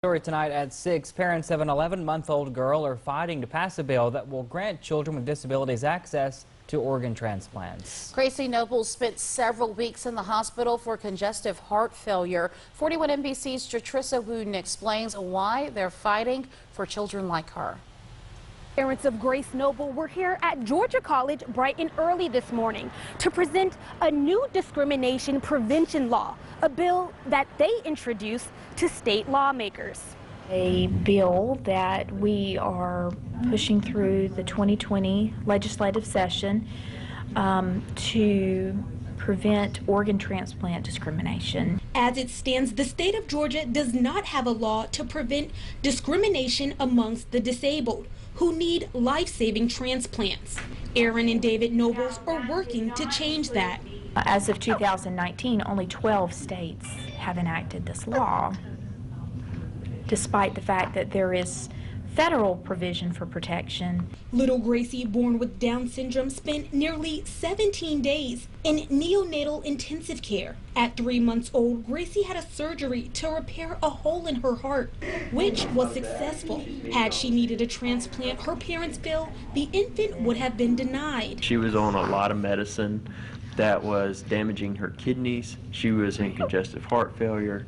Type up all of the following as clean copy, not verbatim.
Story tonight at 6. Parents of an 11-month-old girl are fighting to pass a bill that will grant children with disabilities access to organ transplants. Gracie Nobles spent several weeks in the hospital for congestive heart failure. 41 NBC's Jatrissa Wooten explains why they're fighting for children like her. Parents of Grace Noble were here at Georgia College bright and early this morning to present a new discrimination prevention law, a bill that they introduced to state lawmakers. A bill that we are pushing through the 2020 legislative session to prevent organ transplant discrimination. As it stands, the state of Georgia does not have a law to prevent discrimination amongst the disabled who need life-saving transplants. Erin and David Nobles are working to change that. As of 2019, only 12 states have enacted this law, despite the fact that there is federal provision for protection. Little Gracie, born with Down syndrome, spent nearly 17 days in neonatal intensive care. At 3 months old, Gracie had a surgery to repair a hole in her heart, which was successful. Had she needed a transplant, her parents feel the infant would have been denied. She was on a lot of medicine that was damaging her kidneys. She was in congestive heart failure.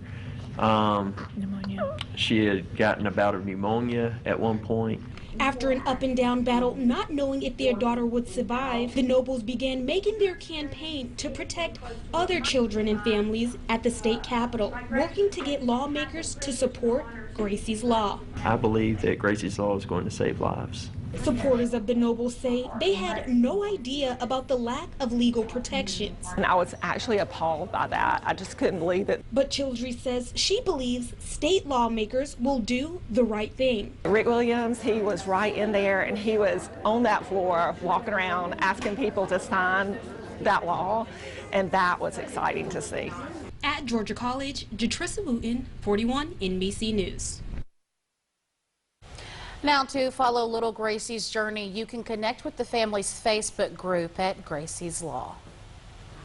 Pneumonia. She had gotten a bout of pneumonia at one point. After an up and down battle, not knowing if their daughter would survive, the Nobles began making their campaign to protect other children and families at the state capitol, working to get lawmakers to support Gracie's law. I believe that Gracie's law is going to save lives. Supporters of the Nobles say they had no idea about the lack of legal protections. And I was actually appalled by that. I just couldn't believe it. But Childress says she believes state lawmakers will do the right thing. Rick Williams, he was right in there and he was on that floor walking around asking people to sign that law, and that was exciting to see. At Georgia College, Jatrissa Wooten, 41 NBC News. Now, to follow little Gracie's journey, you can connect with the family's Facebook group at Gracie's Law.